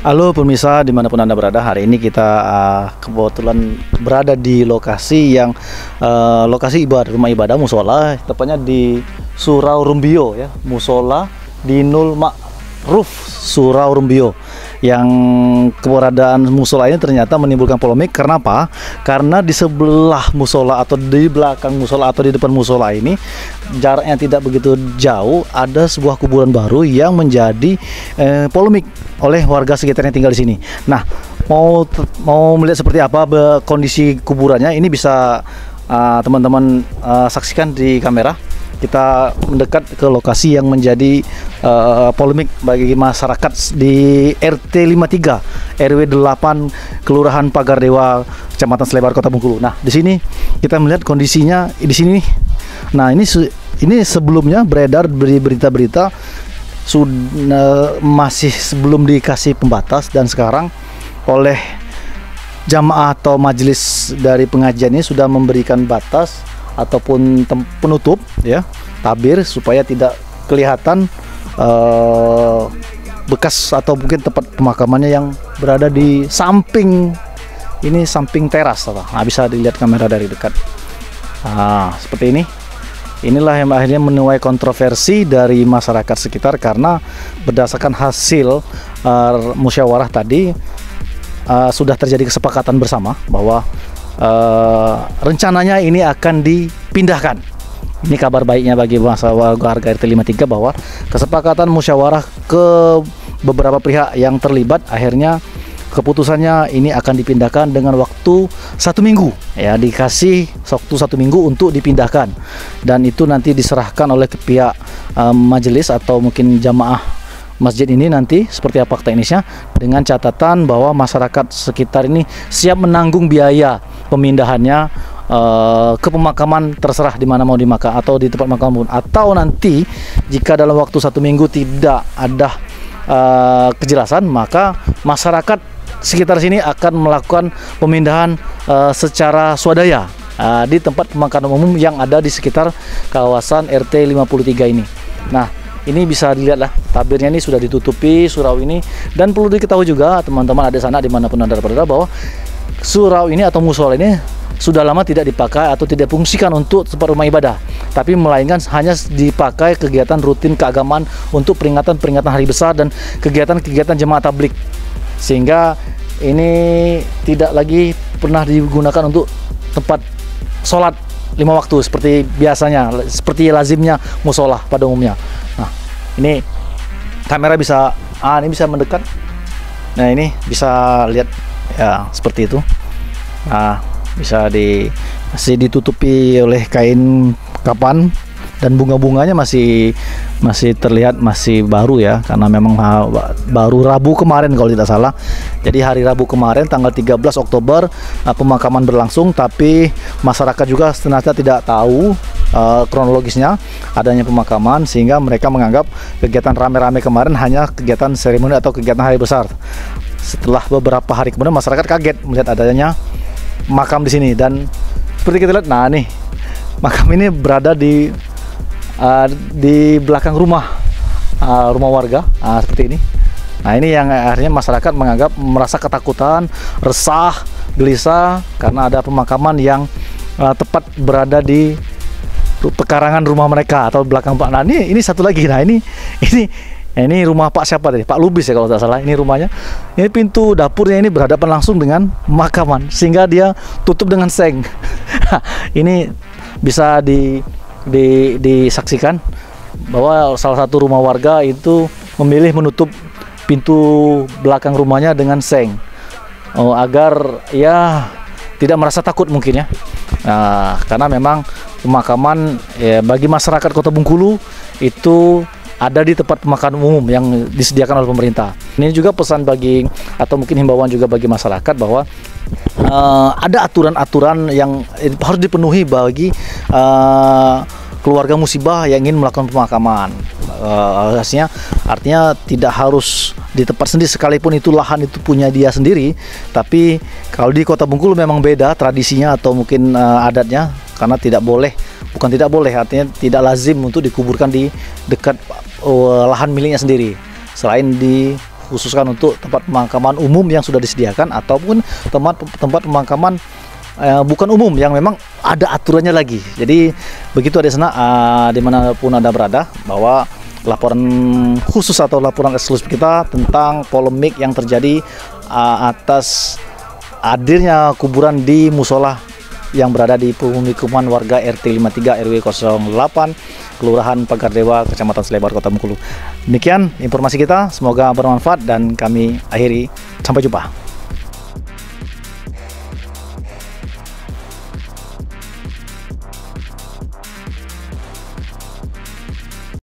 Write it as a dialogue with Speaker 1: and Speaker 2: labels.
Speaker 1: Halo pemirsa dimanapun Anda berada, hari ini kita kebetulan berada di lokasi yang lokasi ibadah, rumah ibadah musola, tepatnya di Surau Rumbio ya, musola di Nul Ma'ruf Surau Rumbio. Yang keberadaan musola ini ternyata menimbulkan polemik. Karena apa? Karena di sebelah musola atau di belakang musola atau di depan musola ini jaraknya tidak begitu jauh, ada sebuah kuburan baru yang menjadi polemik oleh warga sekitar yang tinggal di sini. Nah, mau melihat seperti apa kondisi kuburannya, ini bisa teman-teman saksikan di kamera. Kita mendekat ke lokasi yang menjadi polemik bagi masyarakat di RT 53 RW 8 Kelurahan Pagardewa, Kecamatan Selebar, Kota Bengkulu. Nah, di sini kita melihat kondisinya di sini. Nah, ini sebelumnya beredar berita-berita masih sebelum dikasih pembatas, dan sekarang oleh jamaah atau majelis dari pengajian ini sudah memberikan batas ataupun penutup ya, tabir, supaya tidak kelihatan bekas atau mungkin tempat pemakamannya yang berada di samping ini, samping teras. Nah, bisa dilihat kamera dari dekat. Nah, seperti ini. Inilah yang akhirnya menuai kontroversi dari masyarakat sekitar, karena berdasarkan hasil musyawarah tadi sudah terjadi kesepakatan bersama bahwa rencananya ini akan dipindahkan. Ini kabar baiknya bagi warga RT 53 bahwa kesepakatan musyawarah ke beberapa pihak yang terlibat, akhirnya keputusannya ini akan dipindahkan dengan waktu 1 minggu ya, dikasih waktu 1 minggu untuk dipindahkan, dan itu nanti diserahkan oleh ke pihak majelis atau mungkin jamaah masjid ini nanti seperti apa teknisnya, dengan catatan bahwa masyarakat sekitar ini siap menanggung biaya pemindahannya ke pemakaman, terserah di mana mau dimakamkan atau di tempat makam, atau nanti jika dalam waktu 1 minggu tidak ada kejelasan, maka masyarakat sekitar sini akan melakukan pemindahan secara swadaya di tempat pemakaman umum yang ada di sekitar kawasan RT 53 ini. Nah, ini bisa dilihat lah, tabirnya ini sudah ditutupi surau ini. Dan perlu diketahui juga teman-teman ada sana dimanapun Anda berada, bahwa surau ini atau musola ini sudah lama tidak dipakai atau tidak fungsikan untuk tempat rumah ibadah, tapi melainkan hanya dipakai kegiatan rutin keagamaan untuk peringatan-peringatan hari besar dan kegiatan-kegiatan jemaah tablik, sehingga ini tidak lagi pernah digunakan untuk tempat sholat 5 waktu seperti biasanya, seperti lazimnya musola pada umumnya. Nah, ini kamera bisa ini bisa mendekat. Nah, ini bisa lihat ya, seperti itu. Nah, masih ditutupi oleh kain kapan, dan bunga-bunganya masih terlihat masih baru ya, karena memang baru Rabu kemarin kalau tidak salah. Jadi hari Rabu kemarin tanggal 13 Oktober pemakaman berlangsung, tapi masyarakat juga ternyata tidak tahu kronologisnya adanya pemakaman, sehingga mereka menganggap kegiatan rame-rame kemarin hanya kegiatan seremoni atau kegiatan hari besar. Setelah beberapa hari kemudian masyarakat kaget melihat adanya makam di sini, dan seperti kita lihat, nah nih makam ini berada di belakang rumah warga, seperti ini. Nah, ini yang akhirnya masyarakat merasa ketakutan, resah, gelisah karena ada pemakaman yang tepat berada di pekarangan rumah mereka atau belakang Pak. Nah, ini satu lagi. Nah, ini rumah Pak siapa tadi? Pak Lubis ya kalau tidak salah. Ini rumahnya. Ini pintu dapurnya ini berhadapan langsung dengan pemakaman, sehingga dia tutup dengan seng. Ini bisa disaksikan bahwa salah satu rumah warga itu memilih menutup pintu belakang rumahnya dengan seng, agar ya tidak merasa takut mungkin ya. Nah, karena memang pemakaman ya, bagi masyarakat Kota Bengkulu itu ada di tempat pemakaman umum yang disediakan oleh pemerintah. Ini juga pesan bagi atau mungkin himbauan juga bagi masyarakat bahwa ada aturan-aturan yang harus dipenuhi bagi keluarga musibah yang ingin melakukan pemakaman. Artinya tidak harus di tempat sendiri, sekalipun itu lahan itu punya dia sendiri. Tapi kalau di Kota Bengkulu memang beda tradisinya atau mungkin adatnya, karena bukan tidak boleh, artinya tidak lazim untuk dikuburkan di dekat lahan miliknya sendiri, selain di khususkan untuk tempat pemakaman umum yang sudah disediakan ataupun tempat pemakaman bukan umum yang memang ada aturannya lagi. Jadi begitu ada sana dimanapun Anda berada, bahwa laporan khusus atau laporan eksklusif kita tentang polemik yang terjadi atas hadirnya kuburan di musola yang berada di pemukiman warga RT 53 RW 08 Kelurahan Pagardewa, Kecamatan Selebar, Kota Bengkulu. Demikian informasi kita, semoga bermanfaat dan kami akhiri. Sampai jumpa.